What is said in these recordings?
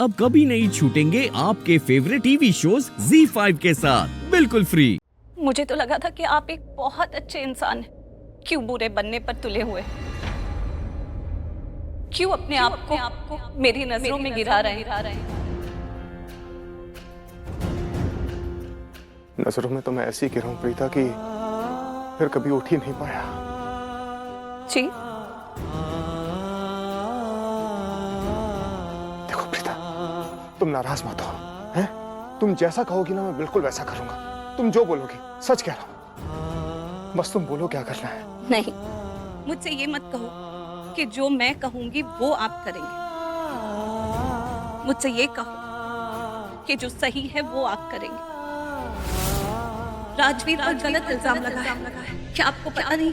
अब कभी नहीं छूटेंगे आपके फेवरेट टीवी शोज ZEE5 के साथ बिल्कुल फ्री। मुझे तो लगा था कि आप एक बहुत अच्छे इंसान हैं। क्यों बुरे बनने पर तुले हुए? क्यों अपने आप को मेरी नजरों में गिरा रहे हैं? नजरों में तो मैं ऐसी गिरा हूं प्रीता कि फिर कभी उठ ही नहीं पाया। जी, देखो प्रीता, तुम नाराज मत हो, हैं? तुम जैसा कहोगी ना मैं बिल्कुल वैसा करूंगा। तुम जो बोलोगी सच कह रहा हूं, बस तुम बोलो क्या करना है। नहीं, मुझसे ये मत कहो कि जो मैं कहूंगी वो आप करेंगे। मुझसे ये कहो कि जो सही है वो आप करेंगे। राजवीर पर गलत इल्जाम लगा है। क्या आपको पता नहीं?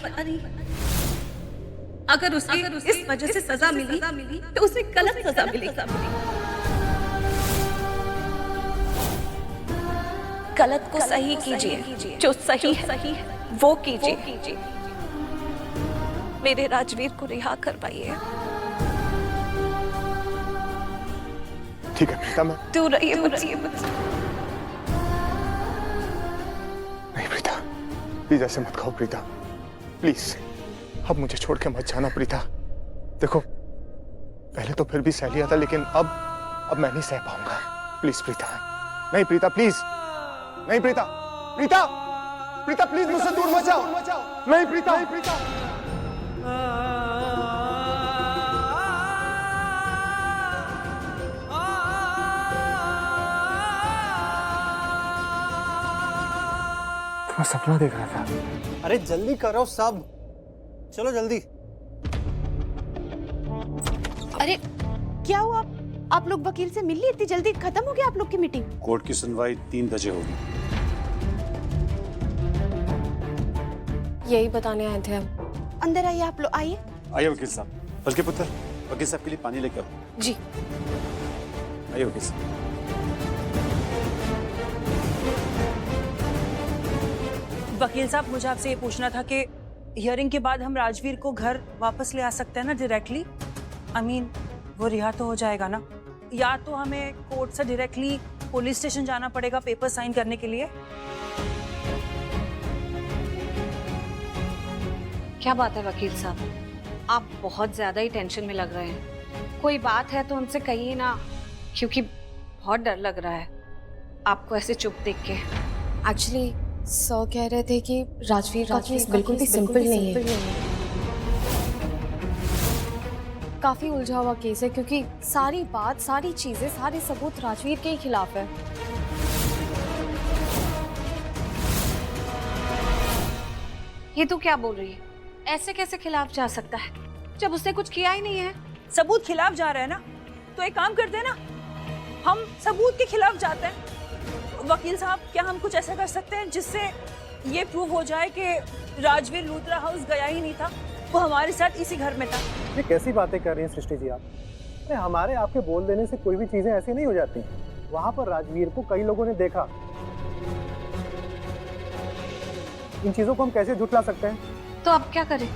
अगर उसे इस वजह से सजा मिली तो उसे गलत सजा मिली। गलत को सही कीजिए, जो सही है वो कीजिए। मेरे राजवीर को रिहा करवाइए। ठीक है प्रीता, मैं दूर रहिए मुझसे। नहीं प्रीता, प्लीज ऐसे मत कहो प्रीता, प्लीज अब मुझे छोड़ के मत जाना प्रीता। देखो पहले तो फिर भी सह लिया था, लेकिन अब मैं नहीं सह पाऊंगा। प्लीज प्रीता, नहीं प्रीता, प्लीज नहीं प्रीता, प्रीता प्रीता प्लीज मुझसे दूर मत जाओ। नहीं प्रीता, नहीं प्रीता। मैं सपना देख रहा था। अरे जल्दी करो सब, चलो जल्दी। अरे क्या हुआ? आप लोग वकील से मिल लिए? इतनी जल्दी खत्म हो गया आप लोग की मीटिंग? कोर्ट की सुनवाई 3 बजे होगी। यही बताने आए थे हम। अंदर आइए, आप लोग आइए। आइए वकील साहब। बल्कि पुत्र, वकील साहब के लिए पानी लेकर आओ। जी आइए वकील साहब। वकील साहब, मुझे आपसे ये पूछना था कि हियरिंग के बाद हम राजवीर को घर वापस ले आ सकते हैं ना डायरेक्टली? आई मीन वो रिहा तो हो जाएगा ना, या तो हमें कोर्ट से डायरेक्टली पुलिस स्टेशन जाना पड़ेगा पेपर साइन करने के लिए? क्या बात है वकील साहब, आप बहुत ज्यादा ही टेंशन में लग रहे हैं। कोई बात है तो हमसे कहिए ना, क्योंकि बहुत डर लग रहा है आपको ऐसे चुप देख के। एक्चुअली सर कह रहे थे कि राजवीर का केस बिल्कुल भी सिंपल नहीं है। काफी उलझा हुआ केस है, क्योंकि सारी बात, सारी चीजें, सारे सबूत राजवीर के ही खिलाफ है। ये तो क्या बोल रही है? ऐसे कैसे खिलाफ जा सकता है जब उसने कुछ किया ही नहीं है? सबूत खिलाफ जा रहे हैं ना, तो एक काम करते हैं ना, हम सबूत के खिलाफ जाते हैं। वकील साहब, क्या हम कुछ ऐसा कर सकते हैं जिससे ये प्रूव हो जाए कि राजवीर लूथरा हाउस गया ही नहीं था, वो हमारे साथ इसी घर में था? ये कैसी बातें कर रही हैं सृष्टि जी आप? अरे हमारे आपके बोल देने से कोई भी चीजें ऐसी नहीं हो जाती। वहां पर राजवीर को कई लोगों ने देखा। इन चीजों को हम कैसे झुठला सकते हैं? तो अब क्या करें?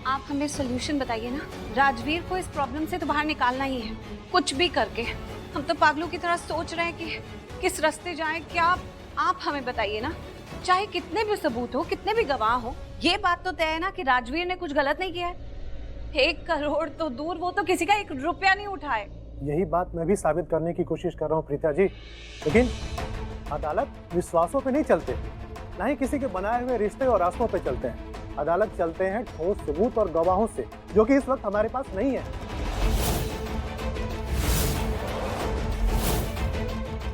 आप हमें सोल्यूशन बताइए ना। राजवीर को इस प्रॉब्लम से तो बाहर निकालना ही है, कुछ भी करके। हम तो पागलों की तरह सोच रहे हैं कि किस रास्ते जाएं। क्या आप हमें बताइए ना। चाहे कितने भी सबूत हो, कितने भी गवाह हो, ये बात तो तय है ना कि राजवीर ने कुछ गलत नहीं किया है। 1 करोड़ तो दूर, वो तो किसी का 1 रुपया नहीं उठाए। यही बात मैं भी साबित करने की कोशिश कर रहा हूँ प्रीता जी, लेकिन अदालत विश्वासों पे नहीं चलते, ना ही किसी के बनाए हुए रिश्ते और रास्तों पे चलते हैं। अदालत चलते हैं ठोस सबूत और गवाहों से, जो कि इस वक्त हमारे पास नहीं है।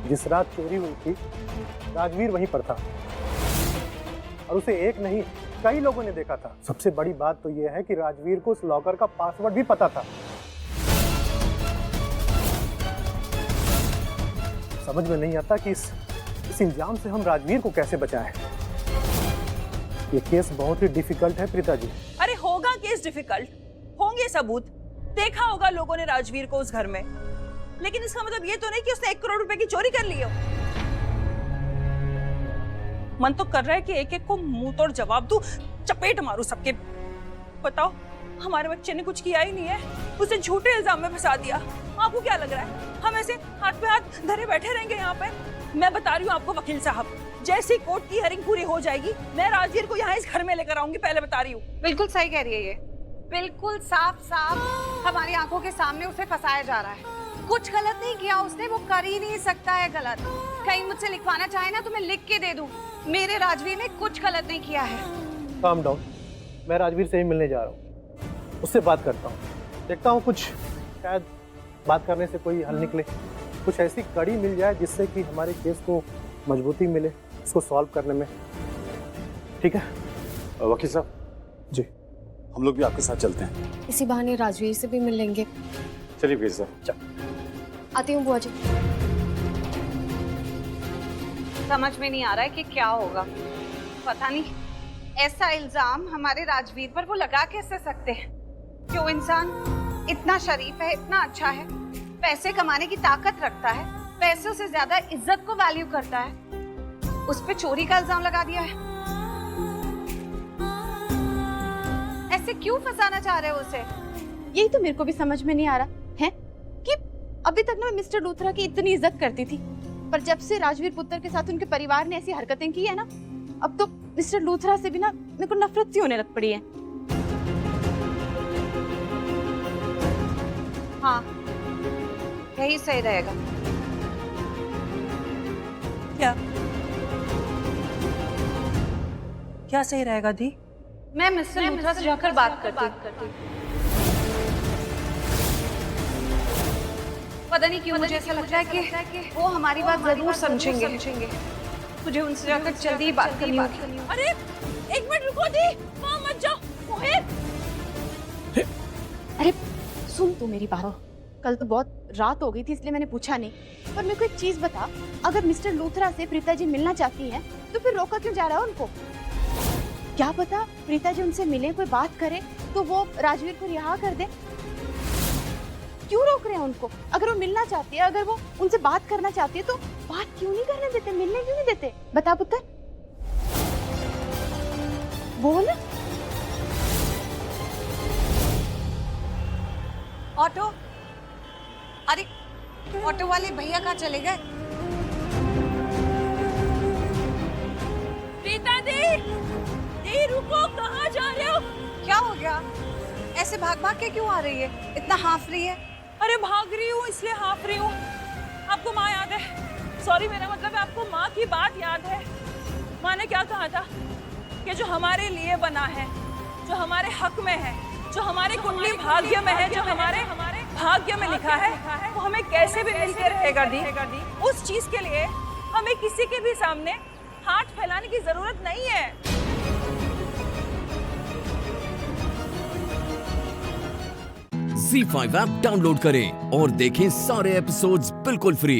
जिस रात चोरी हुई थी, राजवीर वहीं पर था और उसे एक नहीं कई लोगों ने देखा था। सबसे बड़ी बात तो यह है कि राजवीर को उस लॉकर का पासवर्ड भी पता था। समझ में नहीं आता कि इस इल्जाम से हम राजवीर को कैसे बचाएं। ये केस बहुत ही डिफिकल्ट है प्रीता जी। अरे होगा केस डिफिकल्ट, होंगे सबूत, देखा होगा लोगों ने राजवीर को उस घर में, लेकिन इसका मतलब ये तो नहीं कि उसने 1 करोड़ रुपए की चोरी कर ली हो। मन तो कर रहा है कि एक-एक को मुंह तोड़ जवाब दूं, चपेट मारूं सबके। बताओ, हमारे बच्चे ने कुछ किया ही नहीं है, उसे झूठे इल्जाम में फंसा दिया। आपको क्या लग रहा है? हम ऐसे हाथ पे हाथ धरे बैठे रहेंगे यहाँ पे? मैं बता रही हूँ आपको वकील साहब, जैसे कोर्ट की हियरिंग पूरी हो जाएगी मैं राजवीर को यहाँ इस घर में लेकर आऊंगी, पहले बता रही हूँ। बिल्कुल सही कह रही है ये, बिल्कुल साफ साफ हमारी आंखों के सामने उसे फंसाया जा रहा है। कुछ गलत नहीं किया उसने, वो कर ही नहीं सकता है गलत। कहीं मुझसे लिखवाना चाहे ना तो मैं लिख के दे दूं, मेरे राजवीर ने कुछ गलत नहीं किया है। काम डाउन, मैं राजवीर से ही मिलने जा रहा हूँ, उससे बात करता हूँ, देखता हूँ कुछ शायद बात करने से कोई हल निकले, कुछ ऐसी कड़ी मिल जाए जिससे कि हमारे केस को मजबूती मिले इसको सॉल्व करने में। ठीक है वकील साहब जी, हम लोग भी आपके साथ चलते हैं। इसी बहाने राजवीर से भी मिल लेंगे। चलिए वकील साहब। आती हूँ बुआ जी। समझ में नहीं आ रहा है कि क्या होगा, पता नहीं ऐसा इल्जाम हमारे राजवीर पर वो लगा कैसे सकते हैं। जो इंसान इतना शरीफ है, इतना अच्छा है, पैसे कमाने की ताकत रखता है, पैसों से ज्यादा इज्जत को वैल्यू करता है, उस पे चोरी का इल्जाम लगा दिया है। ऐसे क्यों फंसाना चाह रहे हो उसे? यही तो मेरे को भी समझ में नहीं आ रहा है कि अभी तक ना मैं मिस्टर लूथरा की इतनी इज्जत करती थी, पर जब से राजवीर पुत्र के साथ उनके परिवार ने ऐसी हरकतें की है ना, अब तो मिस्टर लूथरा से भी ना मेरे को नफरत सी होने लग पड़ी है। हाँ, यही सही रहेगा। क्या सही रहेगा दी? मैं मिस्टर लूथरा से जाकर बात करती हूँ। पता नहीं क्यों मुझे ऐसा लगता है कि वो हमारी बात जरूर समझेंगे। मुझे उनसे जाकर जल्दी ही बात करनी होगी। अरे एक मिनट रुको दी, वहाँ मत जाओ। मोहित, अरे सुन तू मेरी बात, कल तो बहुत रात हो गई थी इसलिए मैंने पूछा नहीं, पर मेरे को एक चीज बता, अगर मिस्टर लूथरा से प्रीता जी मिलना चाहती है तो फिर रोका क्यों जा रहा है उनको? क्या पता प्रीता जी उनसे मिले, कोई बात करे तो वो राजवीर को रिहा कर दे। क्यों रोक रहे हैं उनको? अगर वो मिलना चाहती है, अगर वो उनसे बात करना चाहती है तो बात क्यों नहीं करने देते, मिलने क्यों नहीं देते? बता पुत्र, बोल। ऑटो, अरे ऑटो वाले भैया कहाँ चले गए? प्रीता दी, रुको, कहाँ जा रहे हो? क्या हो गया? ऐसे भाग भाग के क्यों आ रही है? इतना हाफ रही है? अरे भाग रही हूँ इसलिए हाफ रही हूँ। आपको माँ याद है? सॉरी, मेरा मतलब है आपको माँ की बात याद है? माँ ने क्या कहा था कि जो हमारे लिए बना है, जो हमारे हक में है, जो हमारे कुंडली भाग्य में है, जो हमारे भाग्य में लिखा है, वो हमें कैसे भी मिलके रहेगा दी। उस चीज के लिए हमें किसी के भी सामने हाथ फैलाने की जरूरत नहीं है। Z5 ऐप डाउनलोड करें और देखें सारे एपिसोड्स बिल्कुल फ्री।